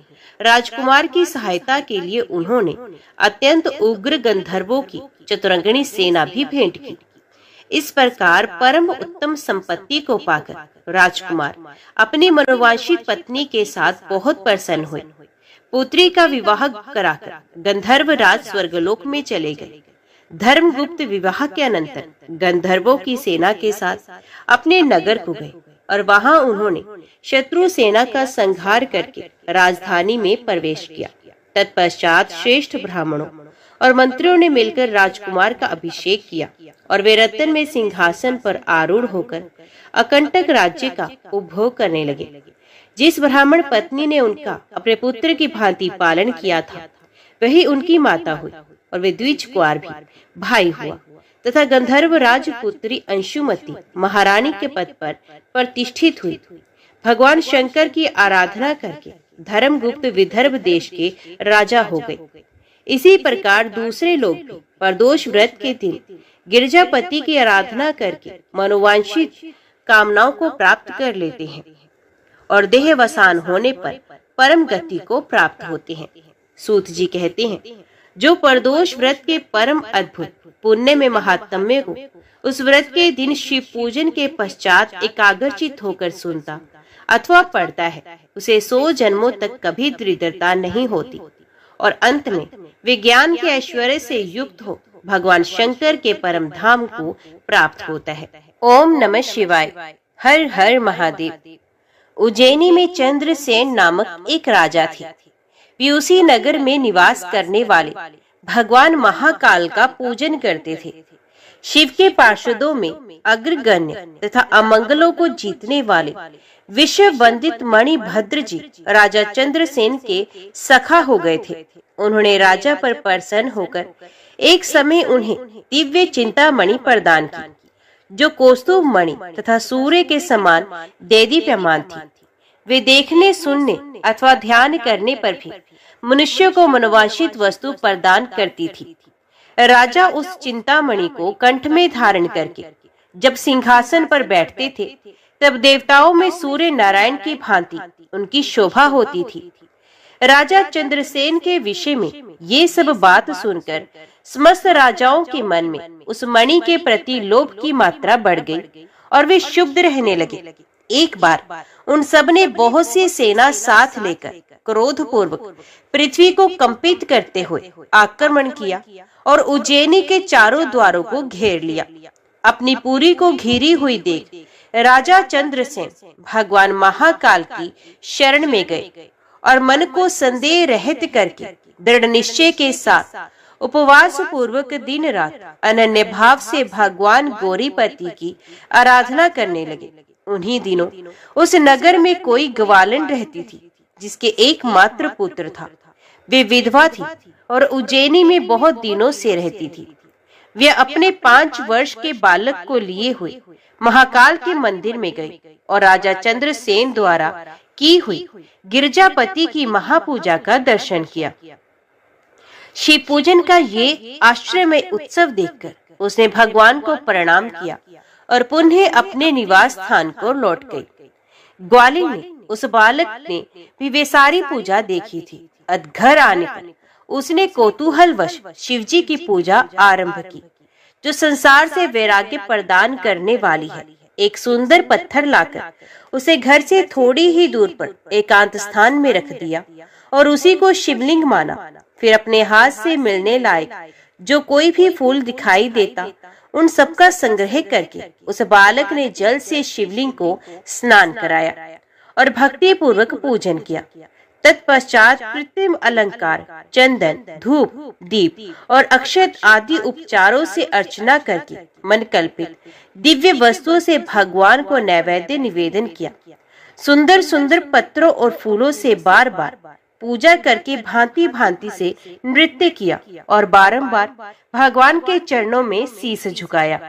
राजकुमार की सहायता के लिए उन्होंने अत्यंत उग्र गंधर्वों की चतुरंगिणी सेना भी भेंट की। इस प्रकार परम उत्तम संपत्ति को पाकर राजकुमार अपनी मनोवांछित पत्नी के साथ बहुत प्रसन्न हुए। पुत्री का विवाह कराकर गंधर्व राज स्वर्गलोक में चले गए। धर्मगुप्त विवाह के अनंतर गंधर्वों की सेना के साथ अपने नगर को गए और वहां उन्होंने शत्रु सेना का संहार करके राजधानी में प्रवेश किया। तत्पश्चात श्रेष्ठ ब्राह्मणों और मंत्रियों ने मिलकर राजकुमार का अभिषेक किया और वे रत्न में सिंहासन पर आरूढ़ होकर अकंटक राज्य का उपभोग करने लगे। जिस ब्राह्मण पत्नी ने उनका अपने पुत्र की भांति पालन किया था, वही उनकी माता हुई और वे द्विज कुंवर भी भाई हुआ तथा गंधर्व राज पुत्री अंशुमति महारानी के पद पर प्रतिष्ठित हुई। भगवान शंकर की आराधना करके धर्मगुप्त विदर्भ देश के राजा हो गए। इसी प्रकार दूसरे लोग भी प्रदोष व्रत के दिन गिरजापति की आराधना करके मनोवांछित कामनाओं को प्राप्त कर लेते हैं और देहवसान होने पर परम गति को प्राप्त होते हैं। सूत जी कहते हैं, जो प्रदोष व्रत के परम अद्भुत पुण्य में महात्म्य को उस व्रत के दिन शिव पूजन के पश्चात एकाग्रचित होकर सुनता अथवा पढ़ता है, उसे 100 जन्मों तक कभी दरिद्रता नहीं होती और अंत में विज्ञान के ऐश्वर्य से युक्त हो भगवान शंकर के परम धाम को प्राप्त होता है। ओम नमः शिवाय। हर हर महादेव। उज्जैनी में चंद्रसेन नामक एक राजा थे। वे उसी नगर में निवास करने वाले भगवान महाकाल का पूजन करते थे। शिव के पार्षदों में अग्रगण्य तथा अमंगलों को जीतने वाले विश्व वंदित मणिभद्र जी राजा चंद्रसेन के सखा हो गए थे। उन्होंने राजा पर प्रसन्न होकर एक समय उन्हें दिव्य चिंतामणि प्रदान की, जो कौस्तुभ मणि तथा सूर्य के समान देदीप्यमान थी। वे देखने, सुनने अथवा ध्यान करने पर भी मनुष्य को मनोवांछित वस्तु प्रदान करती थी। राजा उस चिंतामणि को कंठ में धारण करके जब सिंहासन पर बैठते थे, तब देवताओं में सूर्य नारायण की भांति उनकी शोभा होती थी। राजा चंद्रसेन के विषय में ये सब बात सुनकर समस्त राजाओं के मन में उस मणि के प्रति लोभ की मात्रा बढ़ गई और वे क्षुब्ध रहने लगे। एक बार उन सब ने बहुत सी सेना साथ लेकर क्रोधपूर्वक पृथ्वी को कंपित करते हुए आक्रमण किया और उज्जैनी के चारों द्वारों को घेर लिया। अपनी पुरी को घिरी हुई देख राजा चंद्रसेन भगवान महाकाल की शरण में गए और मन को संदेह रहित करके दृढ़ निश्चय के साथ उपवास पूर्वक दिन रात अनन्य भाव से भगवान गौरीपति की आराधना करने लगे। उन्हीं दिनों उस नगर में कोई ग्वालन रहती थी, जिसके एकमात्र पुत्र था। वे विधवा थी और उज्जैनी में बहुत दिनों से रहती थी। वे अपने 5 वर्ष के बालक को लिए हुए महाकाल के मंदिर में गई और राजा चंद्रसेन द्वारा की हुई गिरजापति की महापूजा का दर्शन किया। शिव पूजन का ये आश्चर्यमय उत्सव देखकर उसने भगवान को प्रणाम किया और पुनः अपने निवास स्थान को लौट गई। ग्वालिन ने उस बालक ने भी वे सारी पूजा देखी थी। घर आने पर उसने कौतूहलवश शिवजी की पूजा आरंभ की, जो संसार से वैराग्य प्रदान करने वाली है। एक सुंदर पत्थर लाकर उसे घर से थोड़ी ही दूर पर एकांत स्थान में रख दिया और उसी को शिवलिंग माना। फिर अपने हाथ से मिलने लायक जो कोई भी फूल दिखाई देता, उन सबका संग्रह करके उस बालक ने जल से शिवलिंग को स्नान कराया और भक्ति पूर्वक पूजन किया। तत्पश्चात कृत्रिम अलंकार, चंदन, धूप, दीप और अक्षत आदि उपचारों से अर्चना करके मन कल्पित दिव्य वस्तुओं से भगवान को नैवेद्य निवेदन किया। सुंदर सुंदर पत्रों और फूलों से बार बार पूजा करके भांति भांति से नृत्य किया और बारंबार भगवान के चरणों में शीश झुकाया।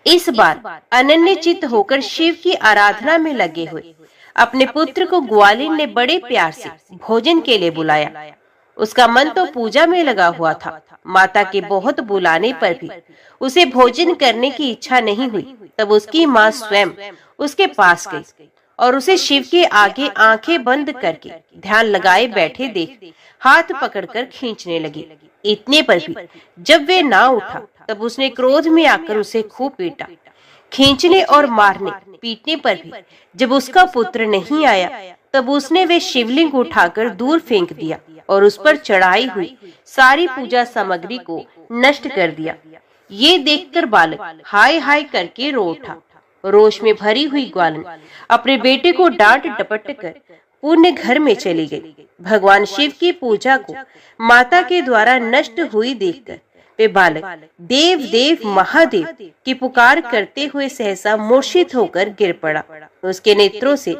इस बार अनन्य चित्त होकर शिव की आराधना में लगे हुए अपने पुत्र को ग्वालिन ने बड़े प्यार से भोजन के लिए बुलाया। उसका मन तो पूजा में लगा हुआ था। माता के बहुत बुलाने पर भी उसे भोजन करने की इच्छा नहीं हुई। तब उसकी माँ स्वयं उसके पास गई और उसे शिव के आगे आंखें बंद करके ध्यान लगाए बैठे देख हाथ पकड़कर खींचने लगी। इतने पर भी जब वे ना उठा, तब उसने क्रोध में आकर उसे खूब पीटा। खींचने और मारने पीटने पर भी जब उसका पुत्र नहीं आया, तब उसने वे शिवलिंग उठाकर दूर फेंक दिया और उस पर चढ़ाई हुई सारी पूजा सामग्री को नष्ट कर दिया। ये देखकर बालक हाय हाय करके रो उठा। रोष में भरी हुई ग्वालिन अपने बेटे को डांट डपट कर पुण्य घर में चली गई। भगवान शिव की पूजा को माता के द्वारा नष्ट हुई देखकर वे बालक देव देव महादेव की पुकार करते हुए सहसा मूर्छित होकर गिर पड़ा। उसके नेत्रों से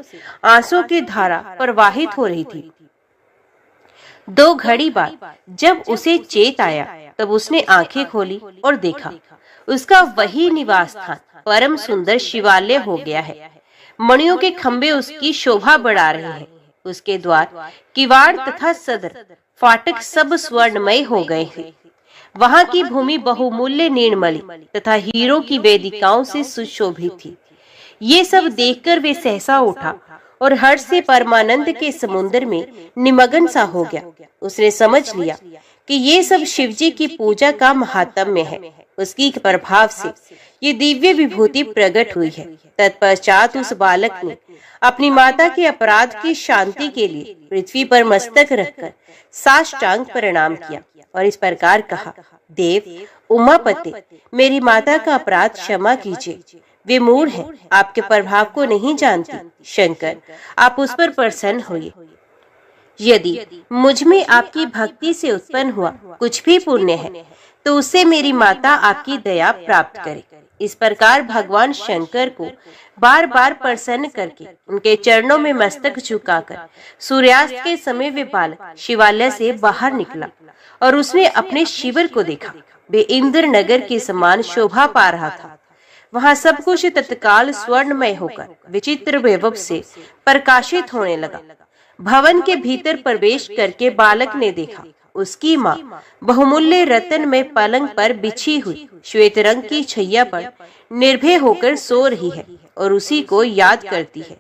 आंसू की धारा प्रवाहित हो रही थी। 2 घड़ी बाद जब उसे चेत आया, तब उसने आंखें खोली और देखा उसका वही निवास स्थान परम सुंदर शिवालय हो गया है। मणियों के खंभे उसकी शोभा बढ़ा रहे हैं। उसके द्वार, किवाड़ तथा सदर फाटक सब स्वर्णमय हो गए हैं। वहां की भूमि बहुमूल्य नीलमणि तथा हीरों की वेदिकाओं से सुशोभित थी। ये सब देखकर वे सहसा उठा और हर्ष से परमानंद के समुद्र में निमग्न सा हो गया। उसने समझ लिया कि ये सब शिवजी की पूजा का महात्म्य है। उसकी प्रभाव से ये दिव्य विभूति प्रकट हुई है। तत्पश्चात उस बालक ने अपनी माता के अपराध की शांति के लिए पृथ्वी पर मस्तक रखकर साष्टांग प्रणाम किया और इस प्रकार कहा, देव उमापति, मेरी माता का अपराध क्षमा कीजिए। वे मूढ़ हैं, आपके प्रभाव को नहीं जानती। शंकर, आप उस पर प्रसन्न होइए। यदि मुझ में आपकी भक्ति से उत्पन्न हुआ कुछ भी पुण्य है तो उससे मेरी माता आपकी दया प्राप्त करे। इस प्रकार भगवान शंकर को बार बार प्रसन्न करके उनके चरणों में मस्तक झुकाकर सूर्यास्त के समय वे बालक शिवालय से बाहर निकला और उसने अपने शिविर को देखा। वे इंद्र नगर के समान शोभा पा रहा था। वहाँ सब कुछ तत्काल स्वर्णमय होकर विचित्र वैभव से प्रकाशित होने लगा। भवन के भीतर प्रवेश करके बालक ने देखा उसकी माँ बहुमूल्य रत्न में पलंग पर बिछी हुई श्वेत रंग की छैया पर निर्भय होकर सो रही है और उसी को याद करती है।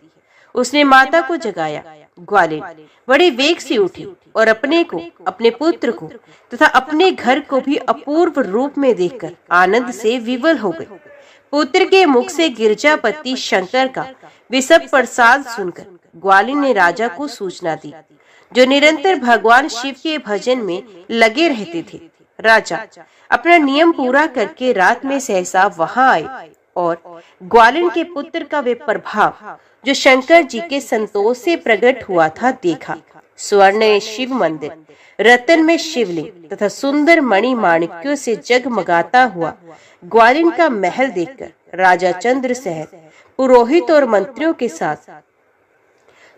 उसने माता को जगाया। ग्वालिन बड़े वेग से उठी और अपने को, अपने पुत्र को तथा अपने घर को भी अपूर्व रूप में देखकर आनंद से विवल हो गई। पुत्र के मुख से गिरजापति शंकर का विशप प्रसाद सुनकर ग्वालिन ने राजा को सूचना दी, जो निरंतर भगवान शिव के भजन में लगे रहते थे। राजा अपना नियम पूरा करके रात में सहसा वहां आए और ग्वालिन के पुत्र का वे प्रभाव जो शंकर जी के संतोष से प्रकट हुआ था देखा। स्वर्ण शिव मंदिर, रतन में शिवलिंग तथा सुंदर मणि माणिक्यों से जगमगाता हुआ ग्वालिन का महल देखकर राजा चंद्रसेन पुरोहित और मंत्रियों के साथ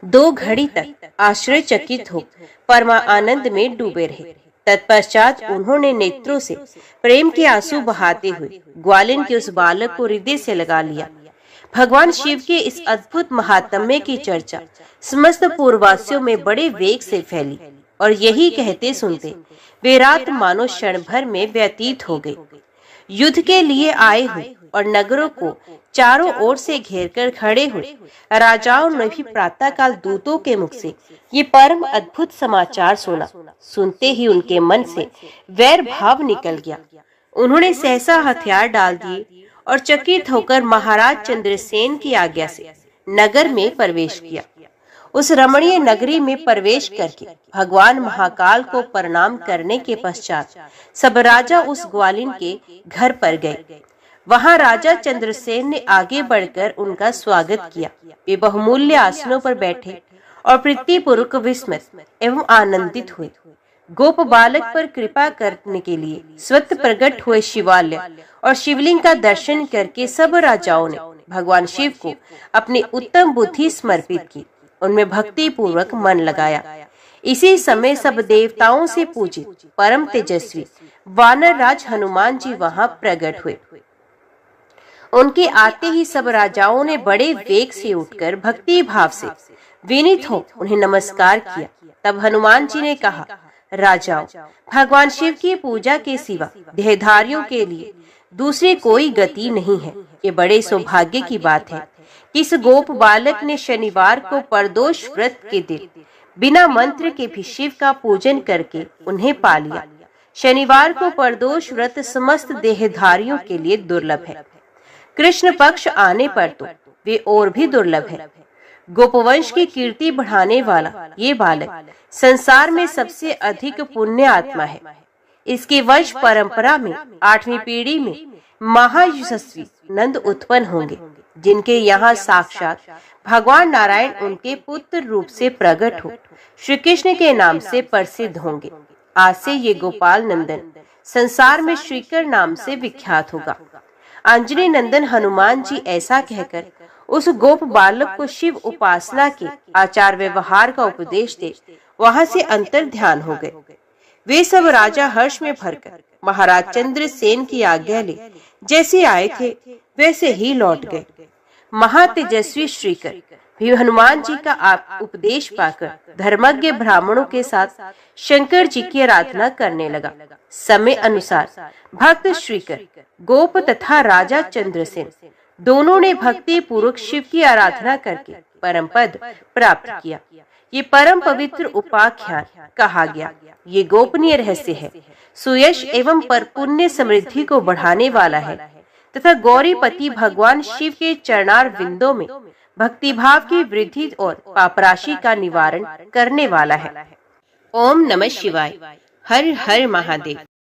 2 घड़ी तक आश्चर्यचकित हो परमा आनंद में डूबे रहे। तत्पश्चात उन्होंने नेत्रों से प्रेम के आंसू बहाते हुए ग्वालिन के उस बालक को हृदय से लगा लिया। भगवान शिव के इस अद्भुत महात्म्य की चर्चा समस्त पूर्ववासियों में बड़े वेग से फैली और यही कहते सुनते वे रात मानो क्षण भर में व्यतीत हो गई। युद्ध के लिए आए हुए और नगरों को चारों ओर से घेरकर खड़े हुए राजाओं ने भी प्रातःकाल दूतों के मुख से ये परम अद्भुत समाचार सुना। सुनते ही उनके मन से वैर भाव निकल गया। उन्होंने सहसा हथियार डाल दिए और चकित होकर महाराज चंद्रसेन की आज्ञा से नगर में प्रवेश किया। उस रमणीय नगरी में प्रवेश करके भगवान महाकाल को प्रणाम करने के पश्चात सब राजा उस ग्वालिन के घर पर गए। वहां राजा चंद्रसेन ने आगे बढ़कर उनका स्वागत किया। वे बहुमूल्य आसनों पर बैठे और प्रीतिपूर्वक विस्मित एवं आनंदित हुए। गोप बालक पर कृपा करने के लिए स्वतः प्रकट हुए शिवालय और शिवलिंग का दर्शन करके सब राजाओं ने भगवान शिव को अपनी उत्तम बुद्धि समर्पित की, उनमें भक्ति पूर्वक मन लगाया। इसी समय सब देवताओं से पूजित परम तेजस्वी वानर राज हनुमान जी वहां प्रकट हुए। उनके आते ही सब राजाओं ने बड़े वेग से उठकर भक्ति भाव से विनीत हो उन्हें नमस्कार किया। तब हनुमान जी ने कहा, राजाओं, भगवान शिव की पूजा के सिवा देहधारियों के लिए दूसरी कोई गति नहीं है। ये बड़े सौभाग्य की बात है कि इस गोप बालक ने शनिवार को प्रदोष व्रत के दिन बिना मंत्र के भी शिव का पूजन करके उन्हें पा लिया। शनिवार को प्रदोष व्रत समस्त देहधारियों के लिए दुर्लभ है। कृष्ण पक्ष आने पर तो वे और भी दुर्लभ है। गोपवंश की कीर्ति बढ़ाने वाला ये बालक संसार में सबसे अधिक पुण्य आत्मा है। इसके वंश परंपरा में 8वीं पीढ़ी में महायशस्वी नंद उत्पन्न होंगे, जिनके यहाँ साक्षात भगवान नारायण उनके पुत्र रूप से प्रकट हो श्री कृष्ण के नाम से प्रसिद्ध होंगे। आज से ये गोपाल नंदन संसार में श्रीकर नाम से विख्यात होगा। अंजनी नंदन हनुमान जी ऐसा कहकर उस गोप बालक को शिव उपासना के आचार व्यवहार का उपदेश दे वहां से अंतर ध्यान हो गए। वे सब राजा हर्ष में भरकर महाराज चंद्रसेन की आज्ञा ले जैसे आए थे वैसे ही लौट गए। महातेजस्वी श्रीकर भी हनुमान जी का उपदेश पाकर धर्मज्ञ ब्राह्मणों के साथ शंकर जी की आराधना करने लगा। समय अनुसार भक्त श्रीकर, गोप तथा राजा चंद्रसेन दोनों ने भक्ति पूर्वक शिव की आराधना करके परम पद प्राप्त किया। ये परम पवित्र उपाख्यान कहा गया। ये गोपनीय रहस्य है, सुयश एवं पर पुण्य समृद्धि को बढ़ाने वाला है तथा गौरीपति भगवान शिव के चरणार विंदों में भक्ति भाव की वृद्धि और पापराशि का निवारण करने वाला है। ओम नमः शिवाय। हर हर महादेव।